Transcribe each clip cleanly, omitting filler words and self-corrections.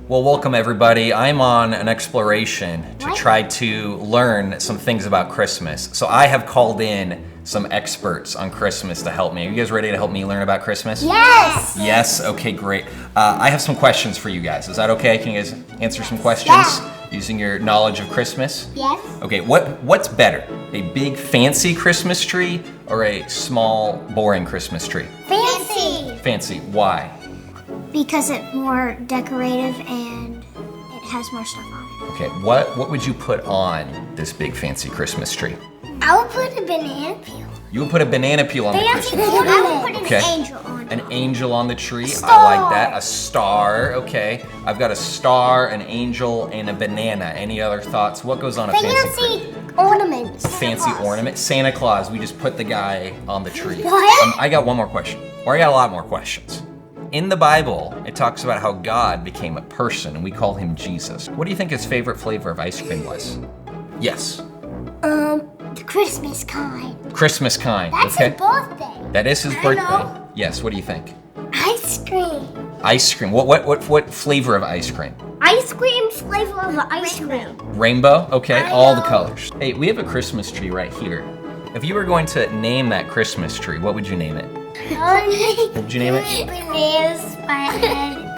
Well, welcome everybody. I'm on an exploration to try to learn some things about Christmas. So I have called in some experts on Christmas to help me. Are you guys ready to help me learn about Christmas? Yes! Yes? Okay, great. I have some questions for you guys. Is that okay? Can you guys answer some questions using your knowledge of Christmas? Yes. Okay, what's better? A big fancy Christmas tree or a small boring Christmas tree? Fancy! Fancy. Why? Because it's more decorative and it has more stuff on it. Okay, what would you put on this big fancy Christmas tree? I would put a banana peel. You would put a banana peel on the Christmas tree. I would put Okay. an angel on it. An angel on the tree. Star. I like that. A star. Okay. I've got a star, an angel, and a banana. Any other thoughts? What goes on a fancy tree? Fancy ornaments. Fancy ornament. Santa Claus. We just put the guy on the tree. What? I got one more question. Or I got a lot more questions. In the Bible, it talks about how God became a person, and we call him Jesus. What do you think his favorite flavor of ice cream was? Yes. The Christmas kind. Christmas kind. That's okay. his birthday. That is his I birthday. know. Yes. What do you think? Ice cream. Ice cream. What flavor of ice cream? Ice cream flavor of ice cream. Rainbow. Okay. I All the know. colors. Hey, we have a Christmas tree right here. If you were going to name that Christmas tree, what would you name it? What would you name it? Bananas.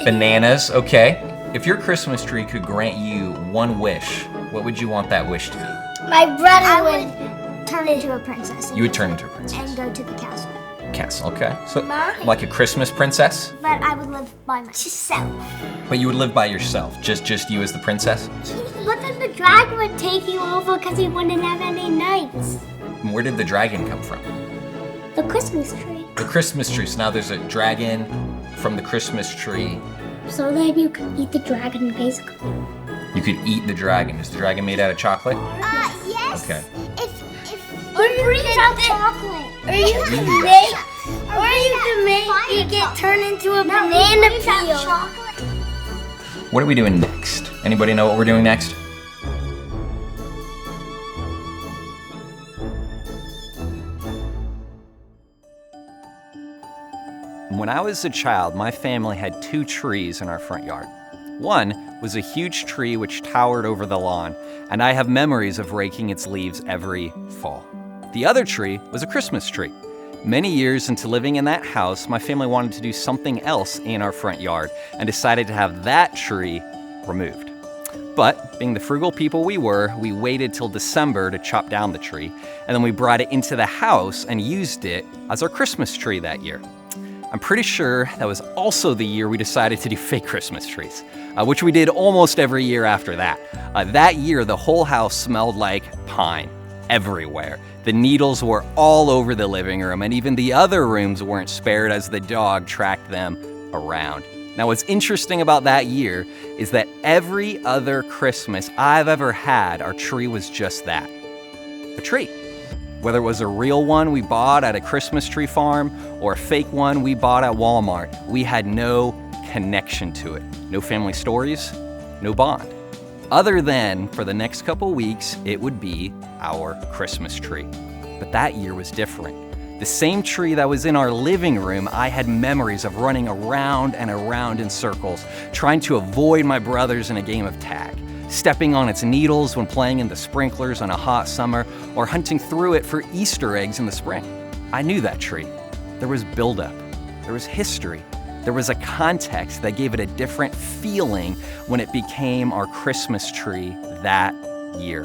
Bananas. Okay. If your Christmas tree could grant you one wish, what would you want that wish to be? My brother would turn into a princess. You would turn into a princess. And go to the castle. Castle. Okay. So, Mine. like a Christmas princess, But I would live by myself. but you would live by yourself, just you as the princess. But then the dragon would take you over because he wouldn't have any knights. And where did the dragon come from? The Christmas tree. The Christmas tree. So now there's a dragon from the Christmas tree. So then you can eat the dragon, basically. You could eat the dragon. Is the dragon made out of chocolate? Yes. Okay. If it brings out chocolate. Or you can make, it get turned into a banana peel. What are we doing next? Anybody know what we're doing next? When I was a child, my family had two trees in our front yard. One was a huge tree which towered over the lawn, and I have memories of raking its leaves every fall. The other tree was a Christmas tree. Many years into living in that house, my family wanted to do something else in our front yard and decided to have that tree removed. But being the frugal people we were, we waited till December to chop down the tree, and then we brought it into the house and used it as our Christmas tree that year. I'm pretty sure that was also the year we decided to do fake Christmas trees, which we did almost every year after that. That year, the whole house smelled like pine everywhere. The needles were all over the living room, and even the other rooms weren't spared as the dog tracked them around. Now, what's interesting about that year is that every other Christmas I've ever had, our tree was just that, a tree. Whether it was a real one we bought at a Christmas tree farm or a fake one we bought at Walmart, we had no connection to it. No family stories, no bond. Other than for the next couple weeks, it would be our Christmas tree. But that year was different. The same tree that was in our living room, I had memories of running around and around in circles, trying to avoid my brothers in a game of tag, stepping on its needles when playing in the sprinklers on a hot summer, or hunting through it for Easter eggs in the spring. I knew that tree. There was buildup. There was history. There was a context that gave it a different feeling when it became our Christmas tree that year.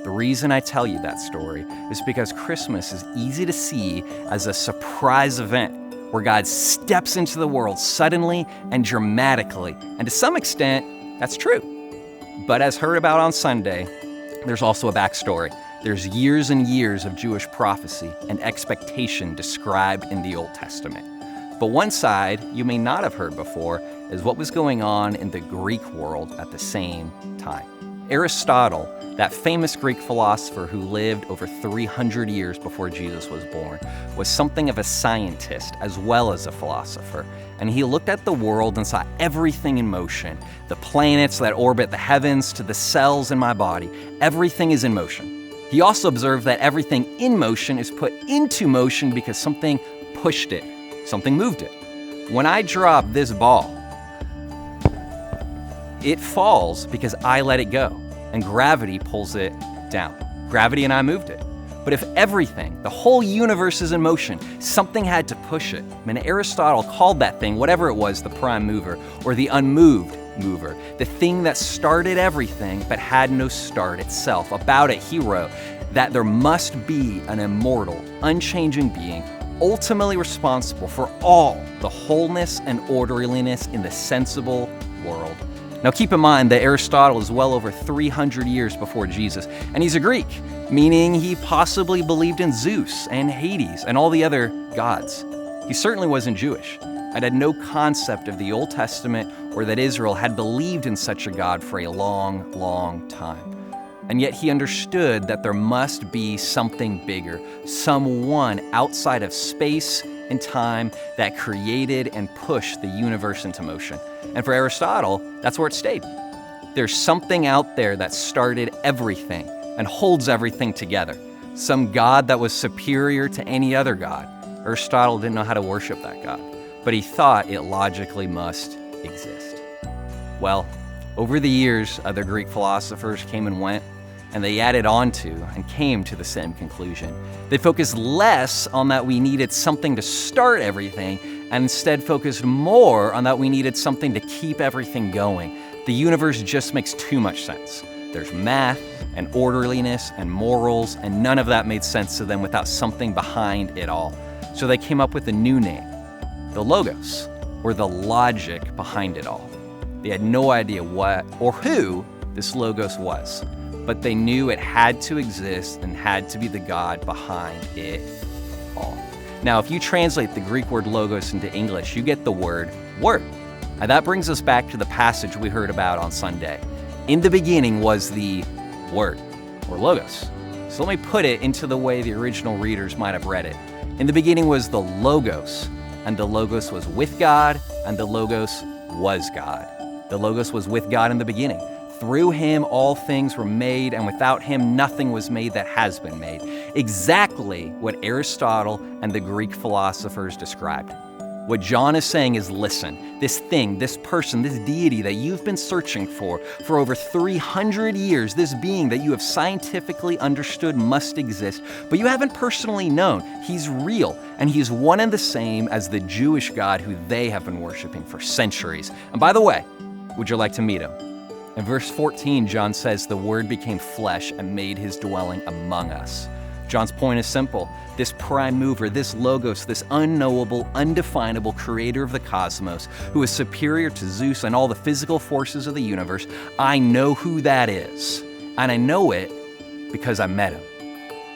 The reason I tell you that story is because Christmas is easy to see as a surprise event where God steps into the world suddenly and dramatically. And to some extent, that's true. But as heard about on Sunday, there's also a backstory. There's years and years of Jewish prophecy and expectation described in the Old Testament. But one side you may not have heard before is what was going on in the Greek world at the same time. Aristotle, that famous Greek philosopher who lived over 300 years before Jesus was born, was something of a scientist as well as a philosopher. And he looked at the world and saw everything in motion. The planets that orbit the heavens to the cells in my body, everything is in motion. He also observed that everything in motion is put into motion because something pushed it, something moved it. When I drop this ball, It falls because I let it go, and gravity pulls it down. Gravity and I moved it. But if everything, the whole universe is in motion, something had to push it. And Aristotle called that thing, whatever it was, the prime mover, or the unmoved mover, the thing that started everything but had no start itself. About it, he wrote that there must be an immortal, unchanging being, ultimately responsible for all the wholeness and orderliness in the sensible world. Now keep in mind that Aristotle is well over 300 years before Jesus, and he's a Greek, meaning he possibly believed in Zeus and Hades and all the other gods. He certainly wasn't Jewish and had no concept of the Old Testament or that Israel had believed in such a God for a long, long time. And yet he understood that there must be something bigger, someone outside of space and time that created and pushed the universe into motion. And for Aristotle, that's where it stayed. There's something out there that started everything and holds everything together. Some God that was superior to any other God. Aristotle didn't know how to worship that God, but he thought it logically must exist. Well, over the years, other Greek philosophers came and went, and they added on to and came to the same conclusion. They focused less on that we needed something to start everything, and instead focused more on that we needed something to keep everything going. The universe just makes too much sense. There's math and orderliness and morals, and none of that made sense to them without something behind it all. So they came up with a new name, the Logos, or the logic behind it all. They had no idea what or who this Logos was, but they knew it had to exist and had to be the God behind it all. Now, if you translate the Greek word logos into English, you get the word word. And that brings us back to the passage we heard about on Sunday. In the beginning was the word, or logos. So let me put it into the way the original readers might have read it. In the beginning was the Logos, and the Logos was with God, and the Logos was God. The Logos was with God in the beginning. Through him all things were made, and without him nothing was made that has been made. Exactly what Aristotle and the Greek philosophers described. What John is saying is, listen, this thing, this person, this deity that you've been searching for over 300 years, this being that you have scientifically understood must exist, but you haven't personally known. He's real, and he's one and the same as the Jewish God who they have been worshiping for centuries. And by the way, would you like to meet him? In verse 14, John says, the Word became flesh and made his dwelling among us. John's point is simple. This prime mover, this Logos, this unknowable, undefinable creator of the cosmos, who is superior to Zeus and all the physical forces of the universe, I know who that is. And I know it because I met him.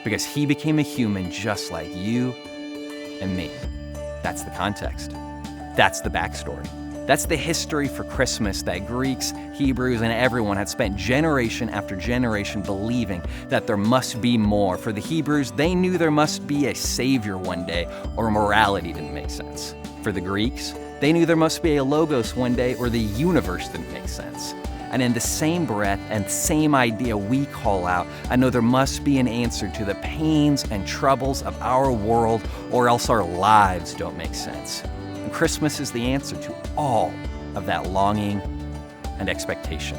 Because he became a human just like you and me. That's the context. That's the backstory. That's the history for Christmas that Greeks, Hebrews, and everyone had spent generation after generation believing that there must be more. For the Hebrews, they knew there must be a savior one day, or morality didn't make sense. For the Greeks, they knew there must be a Logos one day, or the universe didn't make sense. And in the same breath and same idea we call out, I know there must be an answer to the pains and troubles of our world, or else our lives don't make sense. And Christmas is the answer to all of that longing and expectation.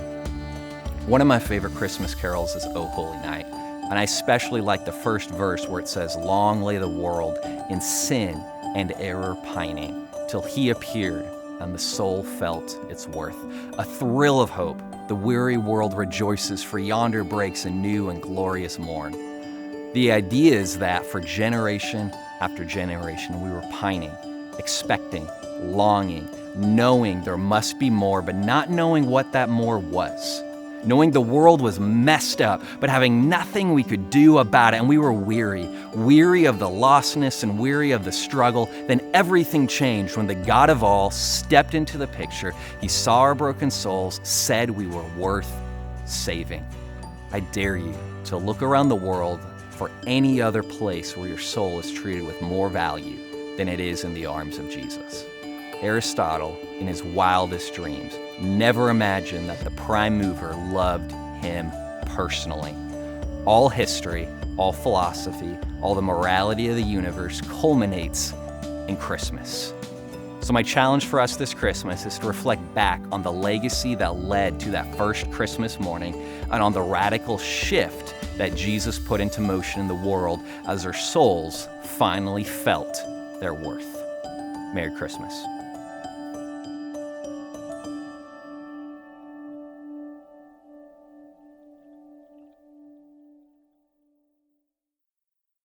One of my favorite Christmas carols is O Holy Night, and I especially like the first verse where it says, long lay the world in sin and error pining, till he appeared and the soul felt its worth. A thrill of hope, the weary world rejoices, for yonder breaks a new and glorious morn. The idea is that for generation after generation, we were pining, expecting, longing, knowing there must be more, but not knowing what that more was. Knowing the world was messed up, but having nothing we could do about it, and we were weary of the lostness and weary of the struggle. Then everything changed when the God of all stepped into the picture. He saw our broken souls, said we were worth saving. I dare you to look around the world for any other place where your soul is treated with more value than it is in the arms of Jesus. Aristotle, in his wildest dreams, never imagined that the prime mover loved him personally. All history, all philosophy, all the morality of the universe culminates in Christmas. So my challenge for us this Christmas is to reflect back on the legacy that led to that first Christmas morning and on the radical shift that Jesus put into motion in the world as our souls finally felt their worth. Merry Christmas.